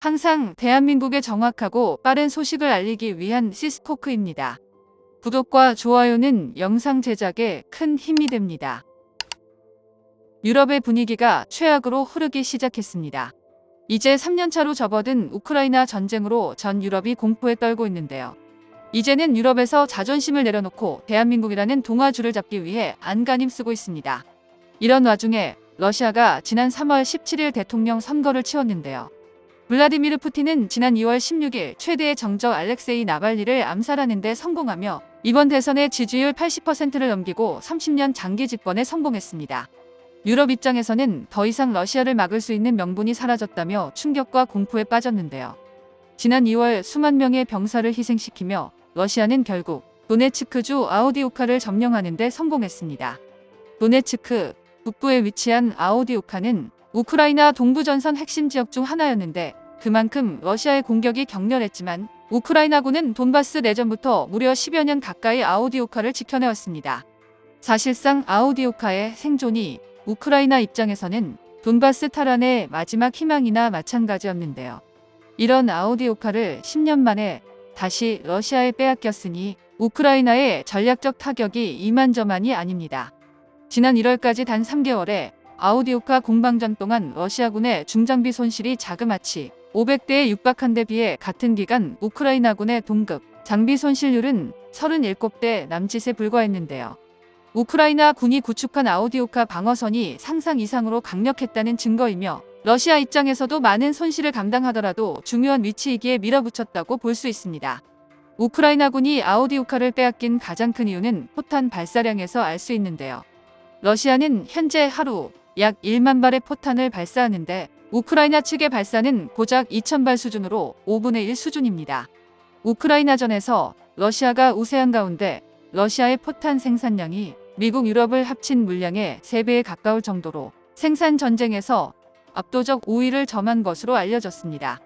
항상 대한민국에 정확하고 빠른 소식을 알리기 위한 시스코크입니다. 구독과 좋아요는 영상 제작에 큰 힘이 됩니다. 유럽의 분위기가 최악으로 흐르기 시작했습니다. 이제 3년차로 접어든 우크라이나 전쟁으로 전 유럽이 공포에 떨고 있는데요. 이제는 유럽에서 자존심을 내려놓고 대한민국이라는 동아줄을 잡기 위해 안간힘 쓰고 있습니다. 이런 와중에 러시아가 지난 3월 17일 대통령 선거를 치렀는데요. 블라디미르 푸틴은 지난 2월 16일 최대의 정적 알렉세이 나발리를 암살하는 데 성공하며 이번 대선의 지지율 80%를 넘기고 30년 장기 집권에 성공했습니다. 유럽 입장에서는 더 이상 러시아를 막을 수 있는 명분이 사라졌다며 충격과 공포에 빠졌는데요. 지난 2월 수만 명의 병사를 희생시키며 러시아는 결국 도네츠크주 아우디우카를 점령하는 데 성공했습니다. 도네츠크 북부에 위치한 아우디우카는 우크라이나 동부전선 핵심 지역 중 하나였는데 그만큼 러시아의 공격이 격렬했지만 우크라이나군은 돈바스 내전부터 무려 10여 년 가까이 아우디우카를 지켜내왔습니다. 사실상 아우디우카의 생존이 우크라이나 입장에서는 돈바스 탈환의 마지막 희망이나 마찬가지였는데요. 이런 아우디우카를 10년 만에 다시 러시아에 빼앗겼으니 우크라이나의 전략적 타격이 이만저만이 아닙니다. 지난 1월까지 단 3개월에 아우디우카 공방전 동안 러시아군의 중장비 손실이 자그마치 500대에 육박한 데 비해 같은 기간 우크라이나군의 동급 장비 손실률은 37대 남짓에 불과했는데요. 우크라이나 군이 구축한 아우디우카 방어선이 상상 이상으로 강력했다는 증거이며 러시아 입장에서도 많은 손실을 감당하더라도 중요한 위치이기에 밀어붙였다고 볼 수 있습니다. 우크라이나군이 아우디우카를 빼앗긴 가장 큰 이유는 포탄 발사량에서 알 수 있는데요. 러시아는 현재 하루 약 1만 발의 포탄을 발사하는데 우크라이나 측의 발사는 고작 2,000발 수준으로 5분의 1 수준입니다. 우크라이나전에서 러시아가 우세한 가운데 러시아의 포탄 생산량이 미국, 유럽을 합친 물량의 3배에 가까울 정도로 생산 전쟁에서 압도적 우위를 점한 것으로 알려졌습니다.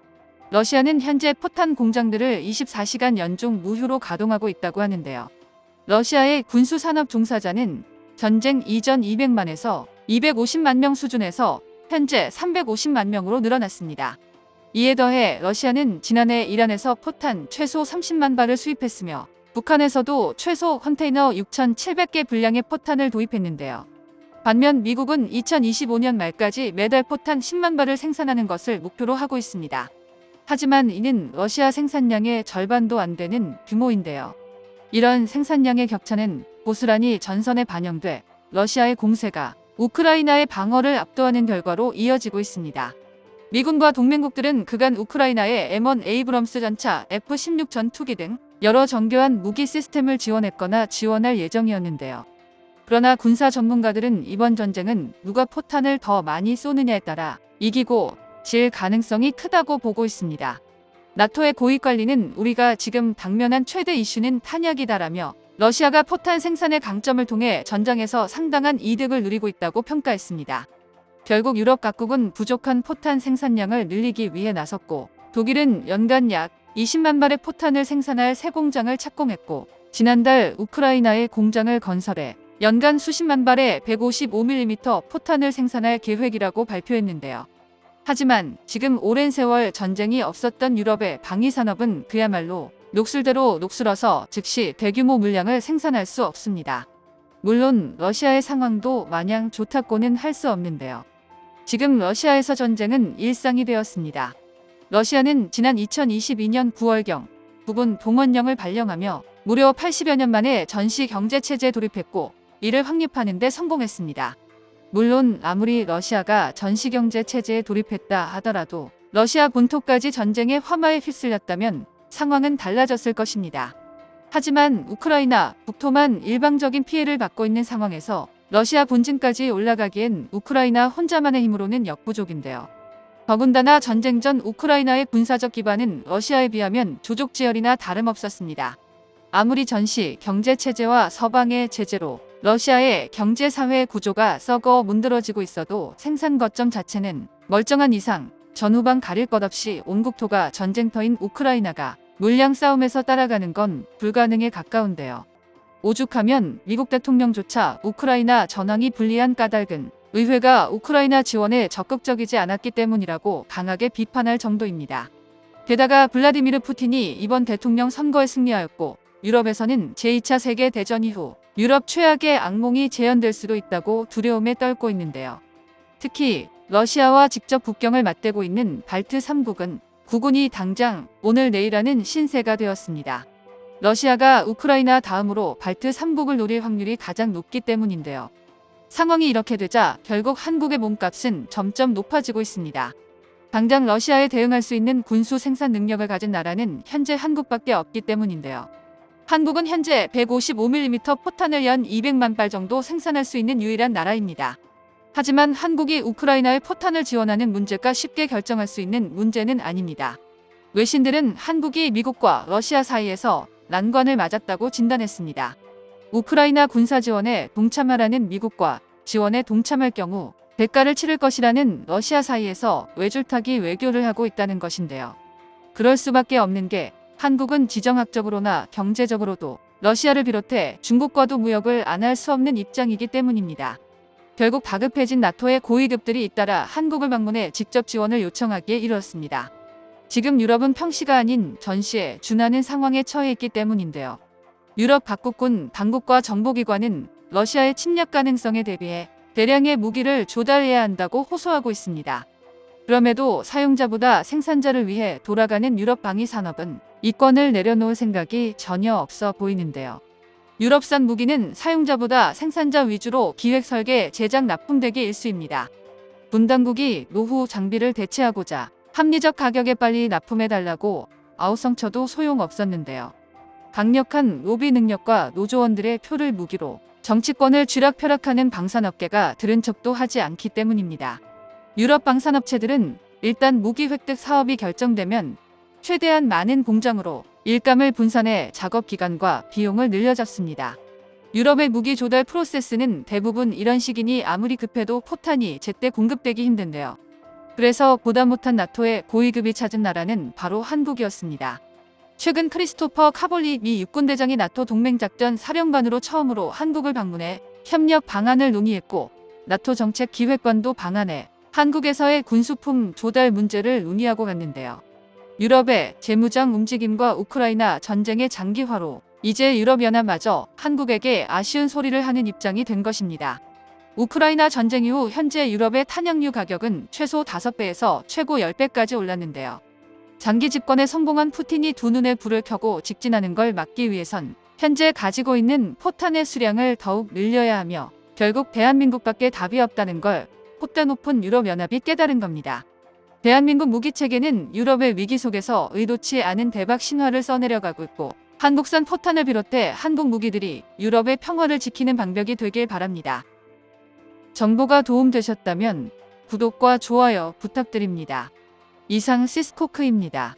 러시아는 현재 포탄 공장들을 24시간 연중 무휴로 가동하고 있다고 하는데요. 러시아의 군수산업 종사자는 전쟁 이전 200만에서 250만 명 수준에서 현재 350만 명으로 늘어났습니다. 이에 더해 러시아는 지난해 이란에서 포탄 최소 30만 발을 수입했으며 북한에서도 최소 컨테이너 6,700개 분량의 포탄을 도입했는데요. 반면 미국은 2025년 말까지 매달 포탄 10만 발을 생산하는 것을 목표로 하고 있습니다. 하지만 이는 러시아 생산량의 절반도 안 되는 규모인데요. 이런 생산량의 격차는 고스란히 전선에 반영돼 러시아의 공세가 우크라이나의 방어를 압도하는 결과로 이어지고 있습니다. 미군과 동맹국들은 그간 우크라이나에 M1 에이브럼스 전차, F-16 전투기 등 여러 정교한 무기 시스템을 지원했거나 지원할 예정이었는데요. 그러나 군사 전문가들은 이번 전쟁은 누가 포탄을 더 많이 쏘느냐에 따라 이기고 질 가능성이 크다고 보고 있습니다. 나토의 고위관리는 우리가 지금 당면한 최대 이슈는 탄약이다라며 러시아가 포탄 생산의 강점을 통해 전장에서 상당한 이득을 누리고 있다고 평가했습니다. 결국 유럽 각국은 부족한 포탄 생산량을 늘리기 위해 나섰고 독일은 연간 약 20만 발의 포탄을 생산할 새 공장을 착공했고 지난달 우크라이나의 공장을 건설해 연간 수십만 발의 155mm 포탄을 생산할 계획이라고 발표했는데요. 하지만 지금 오랜 세월 전쟁이 없었던 유럽의 방위산업은 그야말로 녹슬대로 녹슬어서 즉시 대규모 물량을 생산할 수 없습니다. 물론 러시아의 상황도 마냥 좋다고는 할 수 없는데요. 지금 러시아에서 전쟁은 일상이 되었습니다. 러시아는 지난 2022년 9월경 부분 동원령을 발령하며 무려 80여 년 만에 전시 경제체제에 돌입했고 이를 확립하는 데 성공했습니다. 물론 아무리 러시아가 전시 경제체제에 돌입했다 하더라도 러시아 본토까지 전쟁의 화마에 휩쓸렸다면 상황은 달라졌을 것입니다. 하지만 우크라이나 북토만 일방적인 피해를 받고 있는 상황에서 러시아 본진까지 올라가기엔 우크라이나 혼자만의 힘으로는 역부족인데요. 더군다나 전쟁 전 우크라이나의 군사적 기반은 러시아에 비하면 조족지혈이나 다름없었습니다. 아무리 전시 경제체제와 서방의 제재로 러시아의 경제사회 구조가 썩어 문드러지고 있어도 생산 거점 자체는 멀쩡한 이상 전후방 가릴 것 없이 온 국토가 전쟁터인 우크라이나가 물량 싸움에서 따라가는 건 불가능에 가까운데요. 오죽하면 미국 대통령조차 우크라이나 전황이 불리한 까닭은 의회가 우크라이나 지원에 적극적이지 않았기 때문이라고 강하게 비판할 정도입니다. 게다가 블라디미르 푸틴이 이번 대통령 선거에 승리하였고 유럽에서는 제2차 세계대전 이후 유럽 최악의 악몽이 재현될 수도 있다고 두려움에 떨고 있는데요. 특히 러시아와 직접 국경을 맞대고 있는 발트 3국은 국군이 당장 오늘 내일하는 신세가 되었습니다. 러시아가 우크라이나 다음으로 발트 3국을 노릴 확률이 가장 높기 때문인데요. 상황이 이렇게 되자 결국 한국의 몸값은 점점 높아지고 있습니다. 당장 러시아에 대응할 수 있는 군수 생산 능력을 가진 나라는 현재 한국밖에 없기 때문인데요. 한국은 현재 155mm 포탄을 연 200만 발 정도 생산할 수 있는 유일한 나라입니다. 하지만 한국이 우크라이나에 포탄을 지원하는 문제가 쉽게 결정할 수 있는 문제는 아닙니다. 외신들은 한국이 미국과 러시아 사이에서 난관을 맞았다고 진단했습니다. 우크라이나 군사 지원에 동참하라는 미국과 지원에 동참할 경우 대가를 치를 것이라는 러시아 사이에서 외줄타기 외교를 하고 있다는 것인데요. 그럴 수밖에 없는 게 한국은 지정학적으로나 경제적으로도 러시아를 비롯해 중국과도 무역을 안 할 수 없는 입장이기 때문입니다. 결국 다급해진 나토의 고위급들이 잇따라 한국을 방문해 직접 지원을 요청하기에 이르렀습니다. 지금 유럽은 평시가 아닌 전시에 준하는 상황에 처해 있기 때문인데요. 유럽 각국군 당국과 정보기관은 러시아의 침략 가능성에 대비해 대량의 무기를 조달해야 한다고 호소하고 있습니다. 그럼에도 사용자보다 생산자를 위해 돌아가는 유럽 방위 산업은 이권을 내려놓을 생각이 전혀 없어 보이는데요. 유럽산 무기는 사용자보다 생산자 위주로 기획 설계, 제작, 납품되기 일쑤입니다. 분당국이 노후 장비를 대체하고자 합리적 가격에 빨리 납품해달라고 아우성쳐도 소용없었는데요. 강력한 로비 능력과 노조원들의 표를 무기로 정치권을 쥐락펴락하는 방산업계가 들은 척도 하지 않기 때문입니다. 유럽 방산업체들은 일단 무기 획득 사업이 결정되면 최대한 많은 공장으로 일감을 분산해 작업 기간과 비용을 늘려잡습니다. 유럽의 무기 조달 프로세스는 대부분 이런 식이니 아무리 급해도 포탄이 제때 공급되기 힘든데요. 그래서 보다 못한 나토의 고위급이 찾은 나라는 바로 한국이었습니다. 최근 크리스토퍼 카볼리 미 육군대장이 나토 동맹작전 사령관으로 처음으로 한국을 방문해 협력 방안을 논의했고 나토 정책 기획관도 방한해 한국에서의 군수품 조달 문제를 논의하고 갔는데요. 유럽의 재무장 움직임과 우크라이나 전쟁의 장기화로 이제 유럽연합마저 한국에게 아쉬운 소리를 하는 입장이 된 것입니다. 우크라이나 전쟁 이후 현재 유럽의 탄약류 가격은 최소 5배에서 최고 10배까지 올랐는데요. 장기 집권에 성공한 푸틴이 두 눈에 불을 켜고 직진하는 걸 막기 위해선 현재 가지고 있는 포탄의 수량을 더욱 늘려야 하며 결국 대한민국밖에 답이 없다는 걸 콧대 높은 유럽연합이 깨달은 겁니다. 대한민국 무기체계는 유럽의 위기 속에서 의도치 않은 대박 신화를 써내려가고 있고 한국산 포탄을 비롯해 한국 무기들이 유럽의 평화를 지키는 방벽이 되길 바랍니다. 정보가 도움되셨다면 구독과 좋아요 부탁드립니다. 이상 시스코크입니다.